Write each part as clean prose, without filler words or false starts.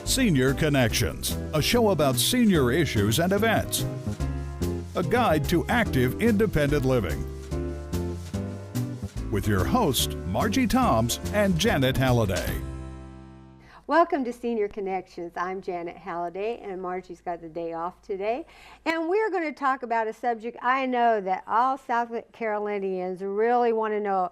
Senior Connections, a show about senior issues and events. A guide to active independent living. With your hosts, Margie Toms and Janet Halliday. Welcome to Senior Connections. I'm Janet Halliday, and Margie's got the day off today. And we're going to talk about a subject I know that all South Carolinians really want to know: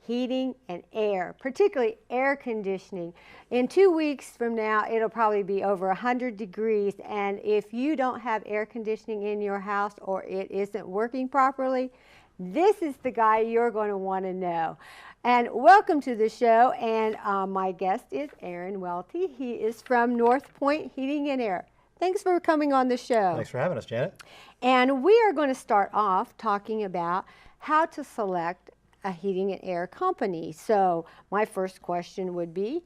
heating and air, particularly air conditioning. In 2 weeks from now, it'll probably be over 100 degrees, and if you don't have air conditioning in your house or it isn't working properly, this is the guy you're going to want to know. And welcome to the show, and my guest is Aaron Welty. He is from Northpoint Heating and Air. Thanks for coming on the show. Thanks for having us, Janet. And we are going to start off talking about how to select a heating and air company. So my first question would be,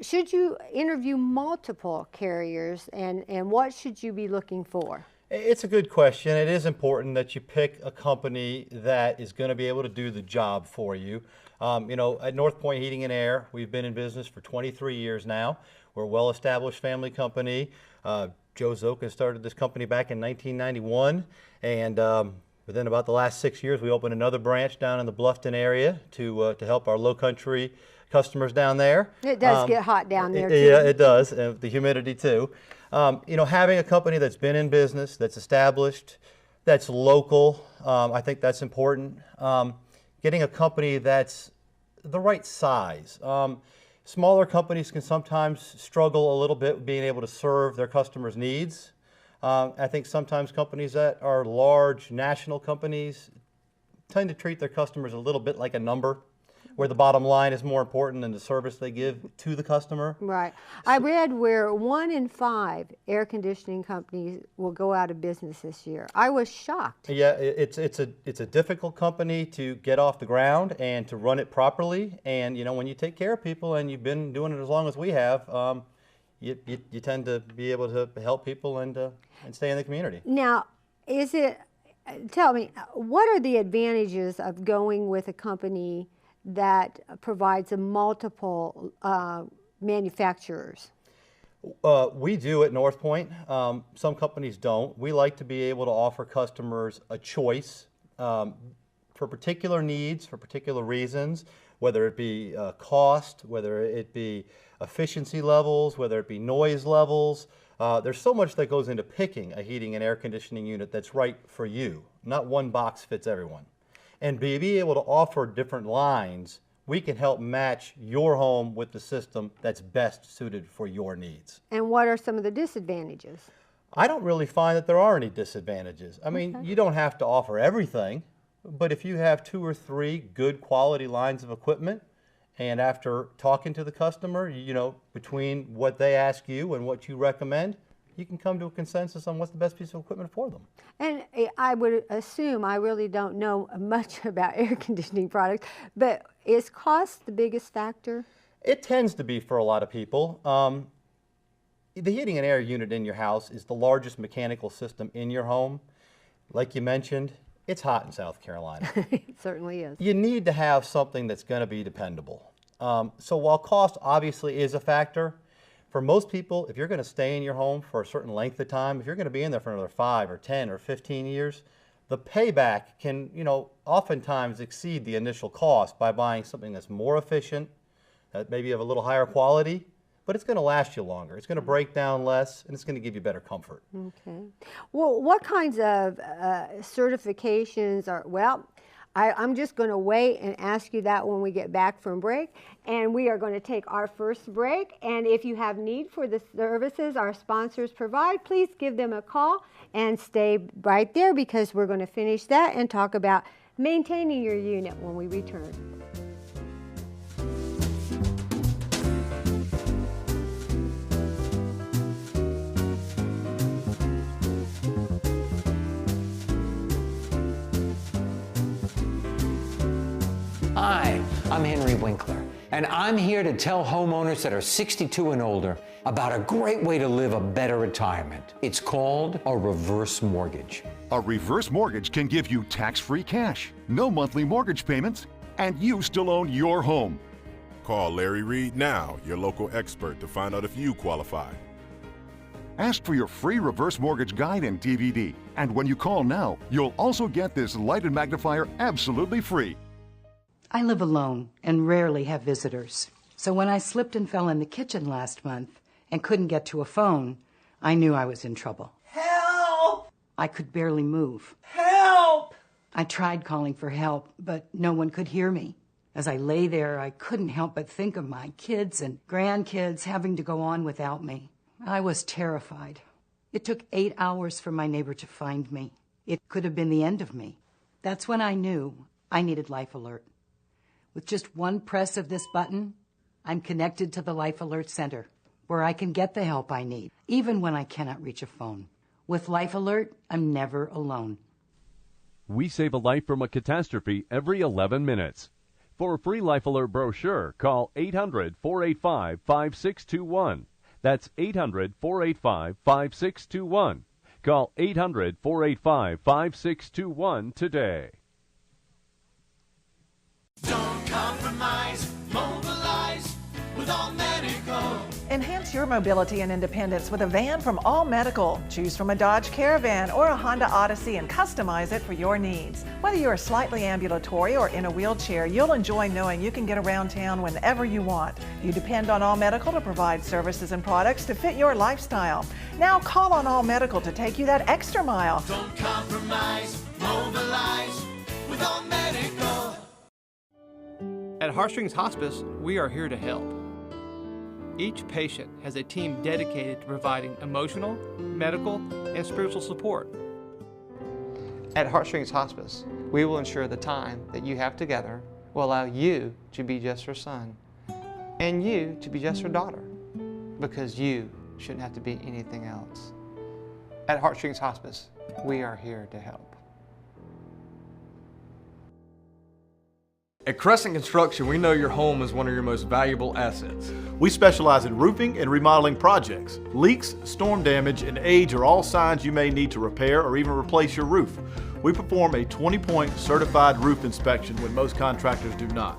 should you interview multiple carriers, and what should you be looking for? It's a good question. It is important that you pick a company that is going to be able to do the job for you. At Northpoint Heating and Air, we've been in business for 23 years now. We're a well-established family company. Joe Zoka started this company back in 1991, and within about the last 6 years, we opened another branch down in the Bluffton area to help our low country customers down there. It does get hot down there, too. Yeah, it does, and the humidity, too. Having a company that's been in business, that's established, that's local, I think that's important. Getting a company that's the right size. Smaller companies can sometimes struggle a little bit with being able to serve their customers' needs. I think sometimes companies that are large national companies tend to treat their customers a little bit like a number, where the bottom line is more important than the service they give to the customer. Right. I read where 1 in 5 air conditioning companies will go out of business this year. I was shocked. Yeah, it's a difficult company to get off the ground and to run it properly. And when you take care of people, and you've been doing it as long as we have, you tend to be able to help people and stay in the community. Now, tell me, what are the advantages of going with a company that provides a multiple manufacturers? We do at Northpoint. Some companies don't. We like to be able to offer customers a choice for particular needs, for particular reasons, whether it be cost, whether it be efficiency levels, whether it be noise levels. There's so much that goes into picking a heating and air conditioning unit that's right for you. Not one box fits everyone. And be able to offer different lines, we can help match your home with the system that's best suited for your needs. And what are some of the disadvantages? I don't really find that there are any disadvantages. I mean, you don't have to offer everything, but if you have 2 or 3 good quality lines of equipment, and after talking to the customer, between what they ask you and what you recommend, you can come to a consensus on what's the best piece of equipment for them. And I would assume, I really don't know much about air conditioning products, but is cost the biggest factor? It tends to be for a lot of people. The heating and air unit in your house is the largest mechanical system in your home. Like you mentioned, it's hot in South Carolina. It certainly is. You need to have something that's going to be dependable. So while cost obviously is a factor, for most people, if you're going to stay in your home for a certain length of time, if you're going to be in there for another 5 or 10 or 15 years, the payback can, oftentimes exceed the initial cost by buying something that's more efficient, that maybe of a little higher quality, but it's going to last you longer. It's going to break down less, and it's going to give you better comfort. Okay. Well, what kinds of certifications I'm just going to wait and ask you that when we get back from break. And we are going to take our first break. And if you have need for the services our sponsors provide, please give them a call and stay right there, because we're going to finish that and talk about maintaining your unit when we return. Hi, I'm Henry Winkler, and I'm here to tell homeowners that are 62 and older about a great way to live a better retirement. It's called a reverse mortgage. A reverse mortgage can give you tax-free cash, no monthly mortgage payments, and you still own your home. Call Larry Reed now, your local expert, to find out if you qualify. Ask for your free reverse mortgage guide and DVD. And when you call now, you'll also get this lighted magnifier absolutely free. I live alone and rarely have visitors. So when I slipped and fell in the kitchen last month and couldn't get to a phone, I knew I was in trouble. Help! I could barely move. Help! I tried calling for help, but no one could hear me. As I lay there, I couldn't help but think of my kids and grandkids having to go on without me. I was terrified. It took 8 hours for my neighbor to find me. It could have been the end of me. That's when I knew I needed Life Alert. With just one press of this button, I'm connected to the Life Alert Center, where I can get the help I need, even when I cannot reach a phone. With Life Alert, I'm never alone. We save a life from a catastrophe every 11 minutes. For a free Life Alert brochure, call 800-485-5621. That's 800-485-5621. Call 800-485-5621 today. Don't compromise, mobilize with All Medical. Enhance your mobility and independence with a van from All Medical. Choose from a Dodge Caravan or a Honda Odyssey and customize it for your needs. Whether you're slightly ambulatory or in a wheelchair, you'll enjoy knowing you can get around town whenever you want. You depend on All Medical to provide services and products to fit your lifestyle. Now call on All Medical to take you that extra mile. Don't compromise, mobilize with All Medical. At Heartstrings Hospice, we are here to help. Each patient has a team dedicated to providing emotional, medical, and spiritual support. At Heartstrings Hospice, we will ensure the time that you have together will allow you to be just her son and you to be just her daughter, because you shouldn't have to be anything else. At Heartstrings Hospice, we are here to help. At Crescent Construction, we know your home is one of your most valuable assets. We specialize in roofing and remodeling projects. Leaks, storm damage, and age are all signs you may need to repair or even replace your roof. We perform a 20-point certified roof inspection when most contractors do not.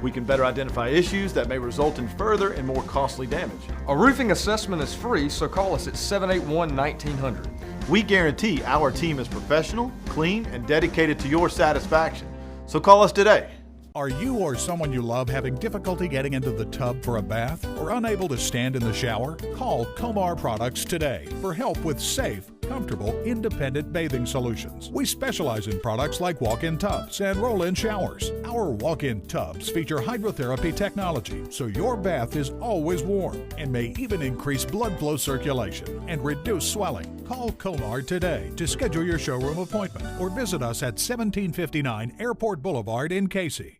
We can better identify issues that may result in further and more costly damage. A roofing assessment is free, so call us at 781-1900. We guarantee our team is professional, clean, and dedicated to your satisfaction. So call us today. Are you or someone you love having difficulty getting into the tub for a bath or unable to stand in the shower? Call Comar Products today for help with safe, comfortable, independent bathing solutions. We specialize in products like walk-in tubs and roll-in showers. Our walk-in tubs feature hydrotherapy technology, so your bath is always warm and may even increase blood flow circulation and reduce swelling. Call Comar today to schedule your showroom appointment or visit us at 1759 Airport Boulevard in Casey.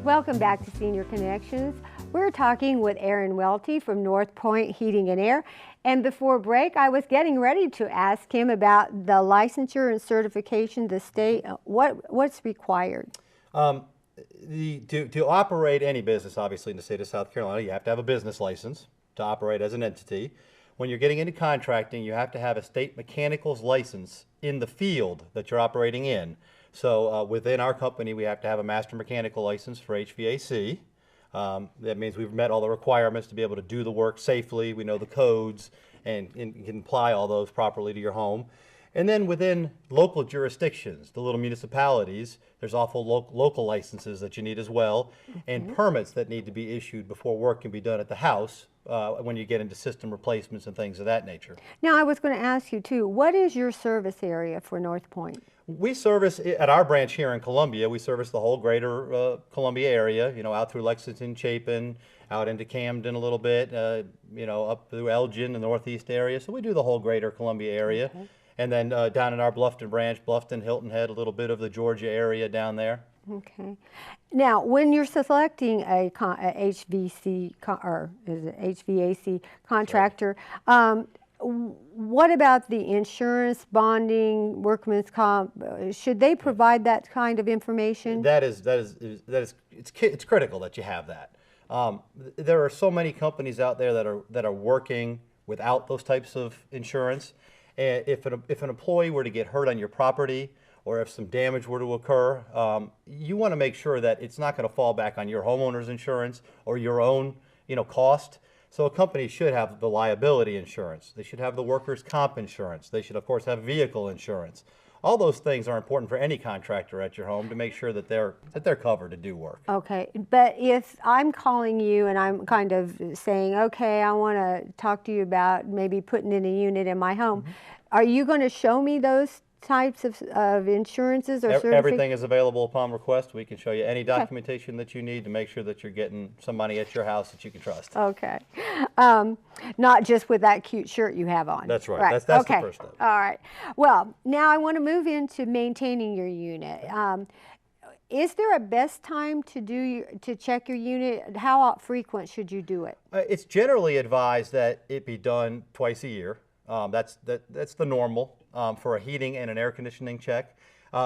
Welcome back to Senior Connections. We're talking with Aaron Welty from Northpoint Heating and Air. And before break, I was getting ready to ask him about the licensure and certification, the state, what's required? To operate any business, obviously in the state of South Carolina, you have to have a business license to operate as an entity. When you're getting into contracting, you have to have a state mechanical's license in the field that you're operating in. So within our company, we have to have a master mechanical license for HVAC. That means we've met all the requirements to be able to do the work safely. We know the codes and can apply all those properly to your home. And then within local jurisdictions, the little municipalities, there's awful local licenses that you need as well, and permits that need to be issued before work can be done at the house when you get into system replacements and things of that nature. Now, I was going to ask you too, what is your service area for Northpoint? We service, at our branch here in Columbia, we service the whole greater Columbia area, you know, out through Lexington, Chapin, out into Camden a little bit, you know, up through Elgin, the northeast area. So we do the whole greater Columbia area. Okay. And then down in our Bluffton branch, Bluffton, Hilton Head, a little bit of the Georgia area down there. Okay. Now, when you're selecting a HVAC contractor, what about the insurance, bonding, workman's comp? Should they provide that kind of information? It's critical that you have that. There are so many companies out there that are working without those types of insurance. If an employee were to get hurt on your property, or if some damage were to occur, you want to make sure that it's not going to fall back on your homeowner's insurance or your own, cost. So a company should have the liability insurance. They should have the workers' comp insurance. They should, of course, have vehicle insurance. All those things are important for any contractor at your home to make sure that they're covered to do work. Okay, but if I'm calling you and I'm kind of saying, okay, I want to talk to you about maybe putting in a unit in my home, are you going to show me those types of insurances or certificates? Everything is available upon request. We can show you any documentation that you need to make sure that you're getting somebody at your house that you can trust. Okay. Not just with that cute shirt you have on. That's right. That's okay. The first step. All right. Well, now I want to move into maintaining your unit. Is there a best time to check your unit? How frequent should you do it? It's generally advised that it be done twice a year. That's the normal for a heating and an air conditioning check.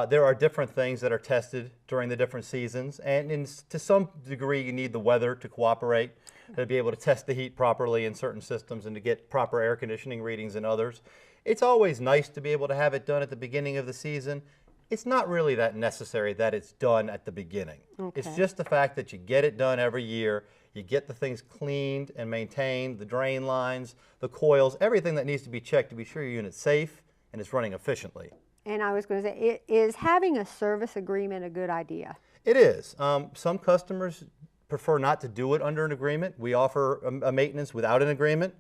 There are different things that are tested during the different seasons, and to some degree you need the weather to cooperate to be able to test the heat properly in certain systems and to get proper air conditioning readings in others. It's always nice to be able to have it done at the beginning of the season. It's not really that necessary that it's done at the beginning. Okay. It's just the fact that you get it done every year. You get the things cleaned and maintained, the drain lines, the coils, everything that needs to be checked to be sure your unit's safe and it's running efficiently. And I was going to say, is having a service agreement a good idea? It is. Some customers prefer not to do it under an agreement. We offer a maintenance without an agreement.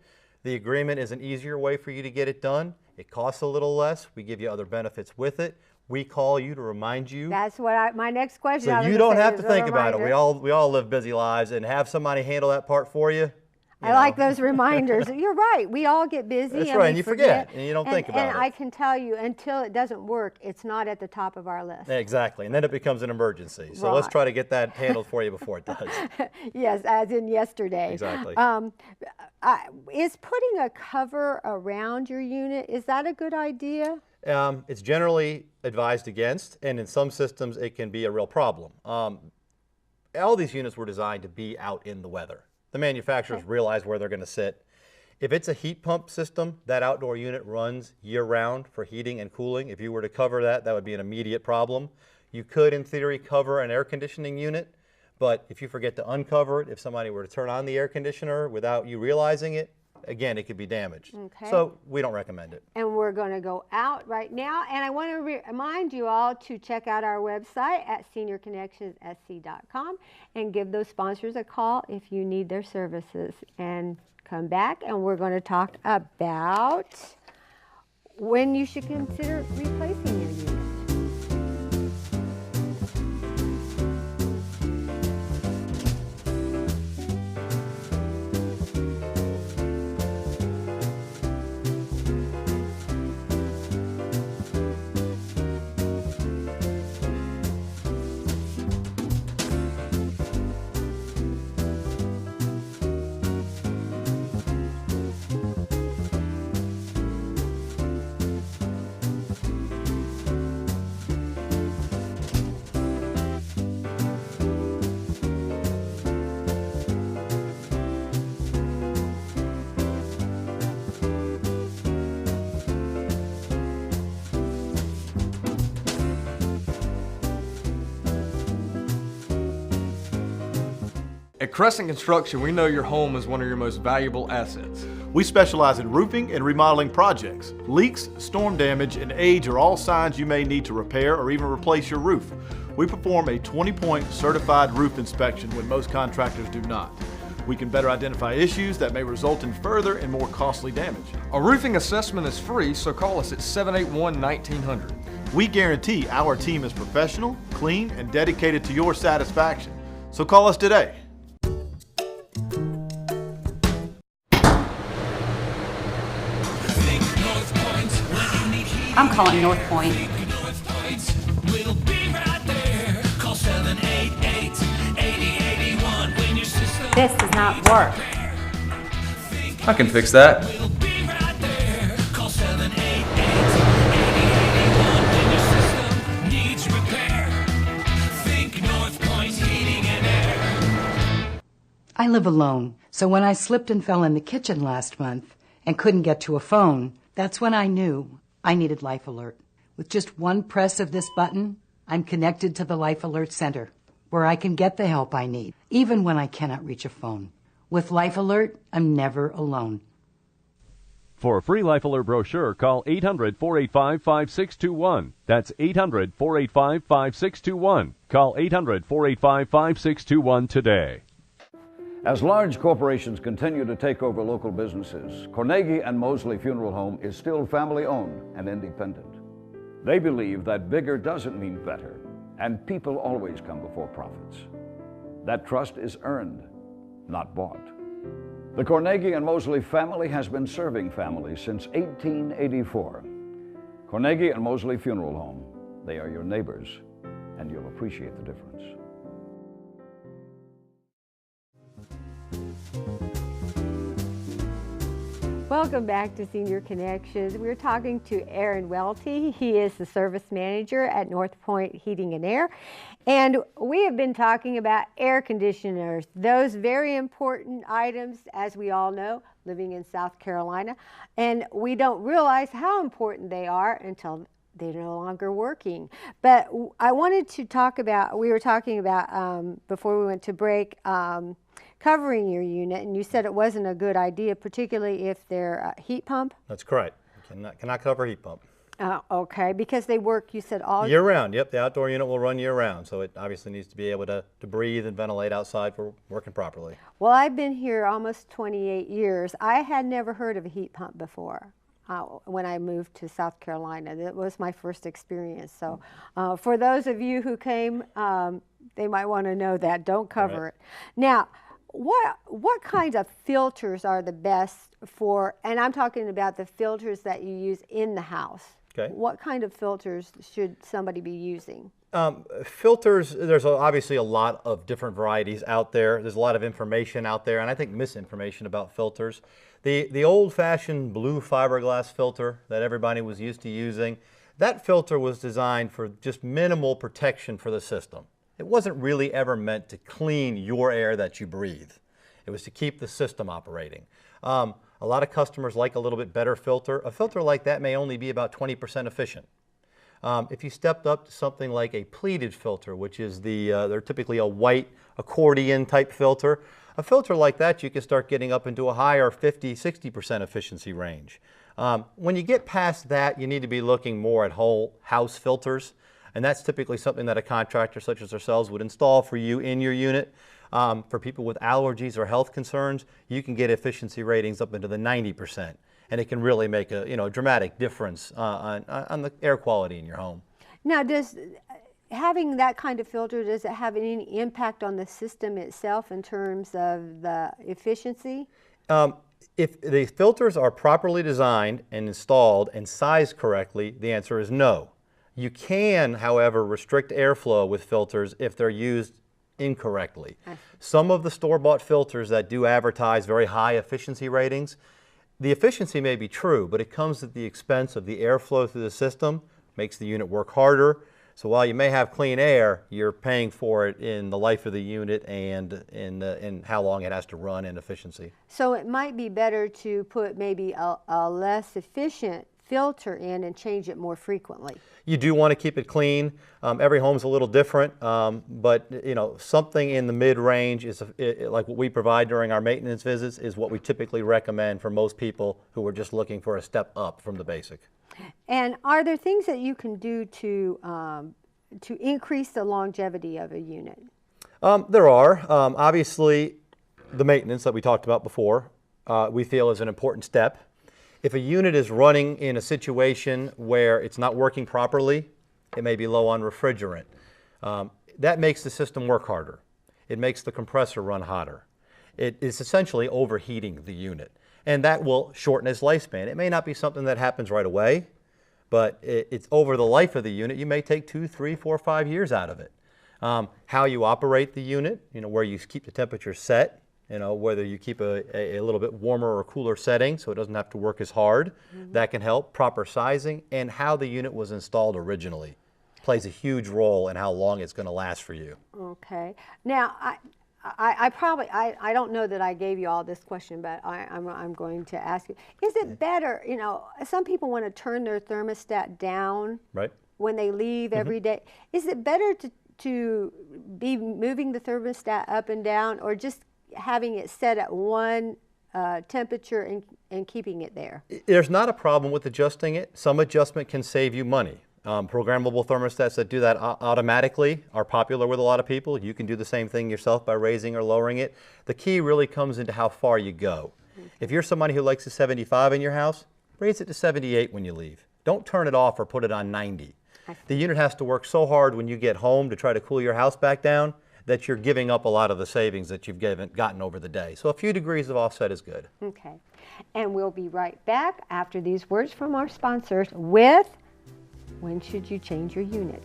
The agreement is an easier way for you to get it done. It costs a little less. We give you other benefits with it. We call you to remind you. That's what my next question. So you don't have to think about it. We all live busy lives, and have somebody handle that part for you. I like those reminders. You're right. We all get busy. That's right, and you forget, and you don't think about it. And I can tell you, until it doesn't work, it's not at the top of our list. Exactly, and then it becomes an emergency. So let's try to get that handled for you before it does. Yes, as in yesterday. Exactly. Is putting a cover around your unit, is that a good idea? It's generally advised against, and in some systems it can be a real problem. All these units were designed to be out in the weather. The manufacturers realize where they're going to sit. If it's a heat pump system, that outdoor unit runs year-round for heating and cooling. If you were to cover that, that would be an immediate problem. You could, in theory, cover an air conditioning unit, but if you forget to uncover it, if somebody were to turn on the air conditioner without you realizing it, again, it could be damaged. Okay. So we don't recommend it. And we're going to go out right now. And I want to remind you all to check out our website at seniorconnectionssc.com and give those sponsors a call if you need their services. And come back and we're going to talk about when you should consider replacing your unit. At Crescent Construction, we know your home is one of your most valuable assets. We specialize in roofing and remodeling projects. Leaks, storm damage, and age are all signs you may need to repair or even replace your roof. We perform a 20-point certified roof inspection when most contractors do not. We can better identify issues that may result in further and more costly damage. A roofing assessment is free, so call us at 781-1900. We guarantee our team is professional, clean, and dedicated to your satisfaction. So call us today. I'm calling Northpoint. We'll be right there. Call 788-8081 when your system. This does not work. I can fix that. We'll be right there. Call 788-8081 when your system needs repair. Think Northpoint Heating and Air. I live alone, so when I slipped and fell in the kitchen last month and couldn't get to a phone, that's when I knew I needed Life Alert. With just one press of this button, I'm connected to the Life Alert Center, where I can get the help I need, even when I cannot reach a phone. With Life Alert, I'm never alone. For a free Life Alert brochure, call 800-485-5621. That's 800-485-5621. Call 800-485-5621 today. As large corporations continue to take over local businesses, Carnegie and Mosley Funeral Home is still family-owned and independent. They believe that bigger doesn't mean better, and people always come before profits. That trust is earned, not bought. The Carnegie and Mosley family has been serving families since 1884. Carnegie and Mosley Funeral Home, they are your neighbors, and you'll appreciate the difference. Welcome back to Senior Connections. We're talking to Aaron Welty. He is the service manager at Northpoint Heating and Air. And we have been talking about air conditioners, those very important items, as we all know, living in South Carolina. And we don't realize how important they are until they're no longer working. But I wanted to talk about, we were talking about, before we went to break, covering your unit, and you said it wasn't a good idea, particularly if they're a heat pump? That's correct. You cannot cover heat pump. Okay, because they work, you said, all year round. Yep, the outdoor unit will run year round, so it obviously needs to be able to breathe and ventilate outside for working properly. Well, I've been here almost 28 years. I had never heard of a heat pump before. When I moved to South Carolina. That was my first experience. So for those of you who came, they might want to know that. Don't cover it. Now, what kinds of filters are the best for, and I'm talking about the filters that you use in the house. Okay. What kind of filters should somebody be using? Filters, there's obviously a lot of different varieties out there. There's a lot of information out there, and I think misinformation about filters. The old-fashioned blue fiberglass filter that everybody was used to using, that filter was designed for just minimal protection for the system. It wasn't really ever meant to clean your air that you breathe. It was to keep the system operating. A lot of customers like a little bit better filter. A filter like that may only be about 20% efficient. If you stepped up to something like a pleated filter, which is they're typically a white accordion type filter, a filter like that you can start getting up into a higher 50–60% efficiency range. When you get past that, you need to be looking more at whole house filters, and that's typically something that a contractor such as ourselves would install for you in your unit. For people with allergies or health concerns, you can get efficiency ratings up into the 90%. And it can really make a dramatic difference on the air quality in your home. Now, does having that kind of filter, does it have any impact on the system itself in terms of the efficiency? If the filters are properly designed and installed and sized correctly, the answer is no. You can, however, restrict airflow with filters if they're used incorrectly. Some of the store-bought filters that do advertise very high efficiency ratings, the efficiency may be true, but it comes at the expense of the airflow through the system, makes the unit work harder. So while you may have clean air, you're paying for it in the life of the unit and in how long it has to run and efficiency. So it might be better to put maybe a less efficient filter in and change it more frequently. You do want to keep it clean. Every home's a little different, but something in the mid-range is like what we provide during our maintenance visits is what we typically recommend for most people who are just looking for a step up from the basic. And are there things that you can do to increase the longevity of a unit? There are. Obviously, the maintenance that we talked about before, we feel is an important step. If a unit is running in a situation where it's not working properly, it may be low on refrigerant. That makes the system work harder. It makes the compressor run hotter. It is essentially overheating the unit, and that will shorten its lifespan. It may not be something that happens right away, but it's over the life of the unit. You may take 2, 3, 4, 5 years out of it. How you operate the unit, where you keep the temperature set, whether you keep a little bit warmer or cooler setting so it doesn't have to work as hard, that can help. Proper sizing and how the unit was installed originally plays a huge role in how long it's going to last for you. Okay. Now, I don't know that I gave you all this question, but I'm going to ask you. Is it better, some people want to turn their thermostat down when they leave every day. Is it better to be moving the thermostat up and down, or just having it set at one temperature and keeping it there? There's not a problem with adjusting it. Some adjustment can save you money. Programmable thermostats that do that automatically are popular with a lot of people. You can do the same thing yourself by raising or lowering it. The key really comes into how far you go. If you're somebody who likes a 75 in your house, raise it to 78 when you leave. Don't turn it off or put it on 90. The unit has to work so hard when you get home to try to cool your house back down that you're giving up a lot of the savings that you've gotten over the day. So a few degrees of offset is good. Okay. And we'll be right back after these words from our sponsors with when should you change your unit?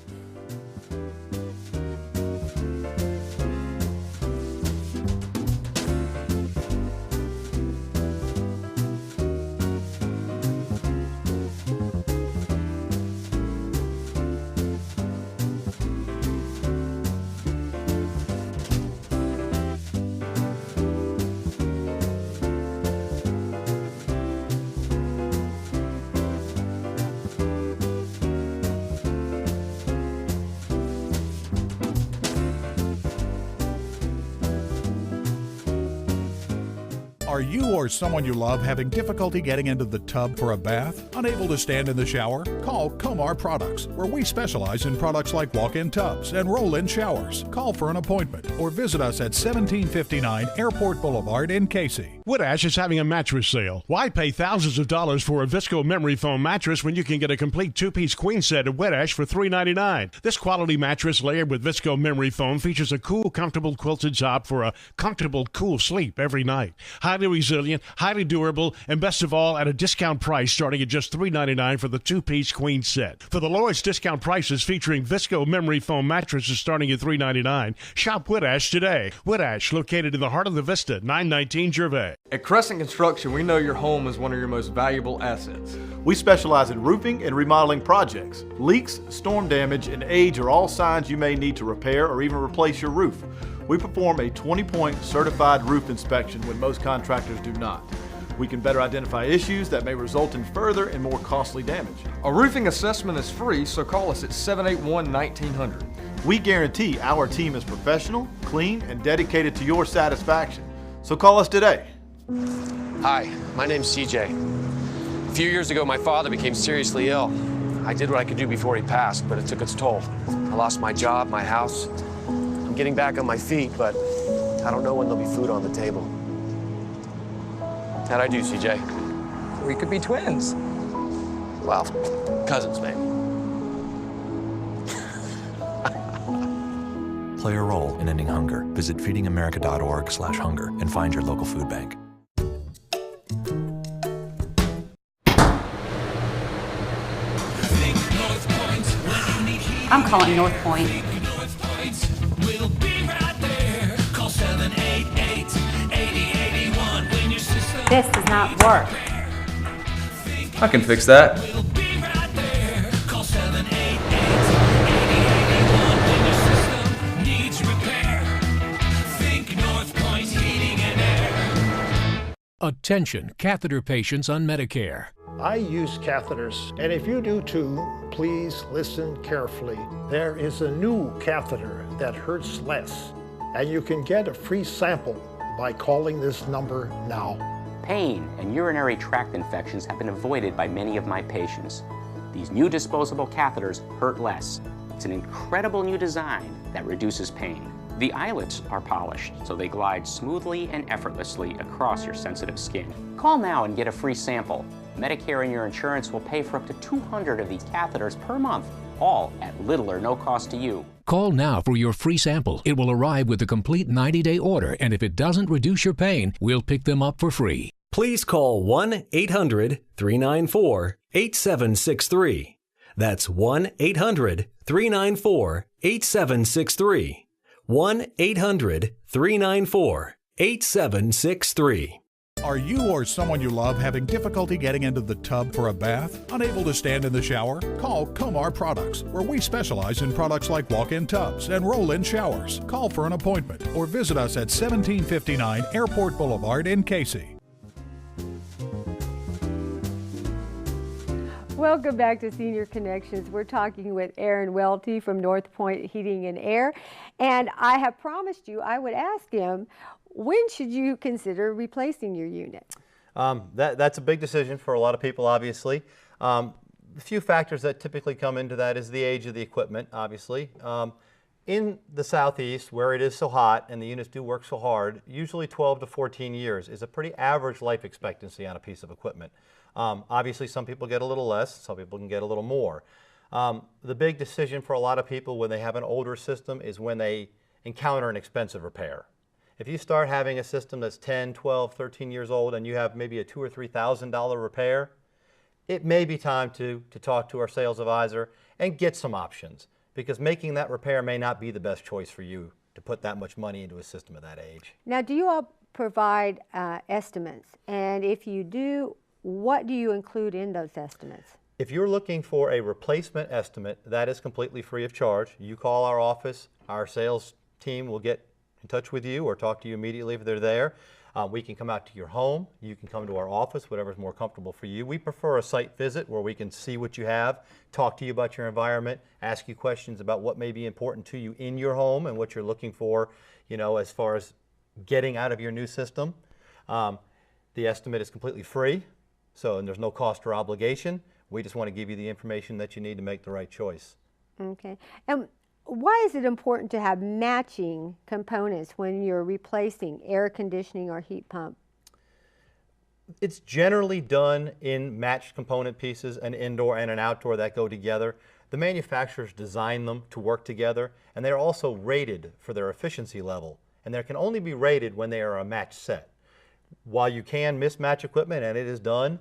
Are you or someone you love having difficulty getting into the tub for a bath? Unable to stand in the shower? Call Comar Products, where we specialize in products like walk-in tubs and roll-in showers. Call for an appointment or visit us at 1759 Airport Boulevard in Casey. Woodash is having a mattress sale. Why pay thousands of dollars for a Visco memory foam mattress when you can get a complete two-piece queen set at Woodash for $3.99? This quality mattress layered with Visco memory foam features a cool, comfortable quilted top for a comfortable, cool sleep every night. Highly resilient, highly durable, and best of all, at a discount price starting at just $3.99 for the two-piece queen set. For the lowest discount prices featuring Visco memory foam mattresses starting at $3.99, shop Woodash today. Woodash, located in the heart of the Vista, 919 Gervais. At Crescent Construction, we know your home is one of your most valuable assets. We specialize in roofing and remodeling projects. Leaks, storm damage, and age are all signs you may need to repair or even replace your roof. We perform a 20-point certified roof inspection when most contractors do not. We can better identify issues that may result in further and more costly damage. A roofing assessment is free, so call us at 781-1900. We guarantee our team is professional, clean, and dedicated to your satisfaction. So call us today. Hi, my name's CJ. A few years ago, my father became seriously ill. I did what I could do before he passed, but it took its toll. I lost my job, my house. I'm getting back on my feet, but I don't know when there'll be food on the table. How'd I do, CJ? We could be twins. Well, cousins, maybe. Play a role in ending hunger. Visit feedingamerica.org/hunger and find your local food bank. I'm calling Northpoint. We'll be right there. Call 788-8081 when your system. This does not work. I can fix that. We'll be right there. Call 788-8081 when your system needs repair. Think Northpoint Heating and Air. Attention, catheter patients on Medicare. I use catheters, and if you do too, please listen carefully. There is a new catheter that hurts less, and you can get a free sample by calling this number now. Pain and urinary tract infections have been avoided by many of my patients. These new disposable catheters hurt less. It's an incredible new design that reduces pain. The eyelets are polished, so they glide smoothly and effortlessly across your sensitive skin. Call now and get a free sample. Medicare and your insurance will pay for up to 200 of these catheters per month, all at little or no cost to you. Call now for your free sample. It will arrive with a complete 90-day order, and if it doesn't reduce your pain, we'll pick them up for free. Please call 1-800-394-8763. That's 1-800-394-8763. 1-800-394-8763. Are you or someone you love having difficulty getting into the tub for a bath? Unable to stand in the shower? Call Comar Products, where we specialize in products like walk-in tubs and roll-in showers. Call for an appointment or visit us at 1759 Airport Boulevard in Casey. Welcome back to Senior Connections. We're talking with Aaron Welty from Northpoint Heating and Air. And I have promised you I would ask him, when should you consider replacing your unit? That's a big decision for a lot of people, obviously. A few factors that typically come into that is the age of the equipment, obviously. In the Southeast, where it is so hot and the units do work so hard, usually 12 to 14 years is a pretty average life expectancy on a piece of equipment. Obviously, some people get a little less, some people can get a little more. The big decision for a lot of people when they have an older system is when they encounter an expensive repair. If you start having a system that's 10, 12, 13 years old and you have maybe a $2,000 or $3,000 repair, it may be time to talk to our sales advisor and get some options, because making that repair may not be the best choice for you to put that much money into a system of that age. Now, do you all provide estimates? And if you do, what do you include in those estimates? If you're looking for a replacement estimate, that is completely free of charge. You call our office, our sales team will get in touch with you or talk to you immediately if they're there. We can come out to your home. You can come to our office, whatever's more comfortable for you. We prefer a site visit where we can see what you have, talk to you about your environment, ask you questions about what may be important to you in your home and what you're looking for, you know, as far as getting out of your new system. The estimate is completely free, and there's no cost or obligation. We just want to give you the information that you need to make the right choice. Okay. And why is it important to have matching components when you're replacing air conditioning or heat pump? It's generally done in matched component pieces, an indoor and an outdoor that go together. The manufacturers design them to work together, and they're also rated for their efficiency level. And they can only be rated when they are a matched set. While you can mismatch equipment, and it is done,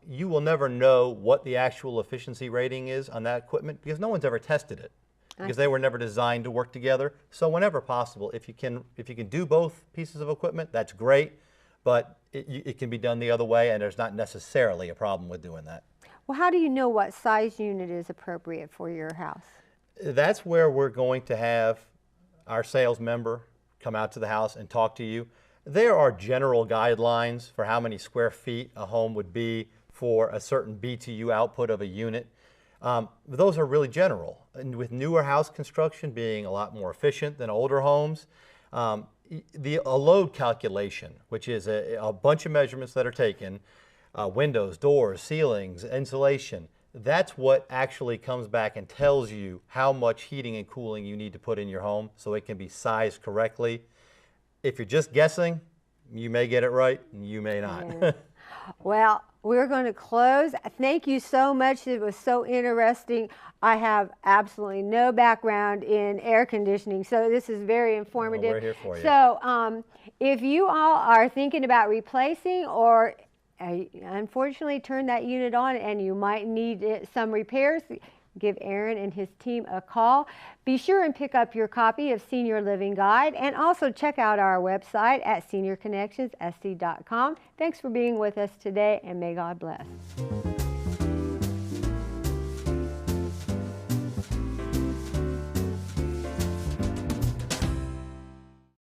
you will never know what the actual efficiency rating is on that equipment because no one's ever tested it, because they were never designed to work together. So whenever possible, if you can do both pieces of equipment, that's great, but it can be done the other way, and there's not necessarily a problem with doing that. Well, how do you know what size unit is appropriate for your house? That's where we're going to have our sales member come out to the house and talk to you. There are general guidelines for how many square feet a home would be for a certain BTU output of a unit. Those are really general. And with newer house construction being a lot more efficient than older homes, a load calculation, which is a bunch of measurements that are taken, windows, doors, ceilings, insulation, that's what actually comes back and tells you how much heating and cooling you need to put in your home so it can be sized correctly. If you're just guessing, you may get it right and you may not. Yeah. Well, we're going to close. Thank you so much. It was so interesting. I have absolutely no background in air conditioning, so this is very informative. Well, we're here for you. So if you all are thinking about replacing or unfortunately turn that unit on and you might need some repairs, give Aaron and his team a call. Be sure and pick up your copy of Senior Living Guide and also check out our website at seniorconnectionssc.com. Thanks for being with us today, and may God bless.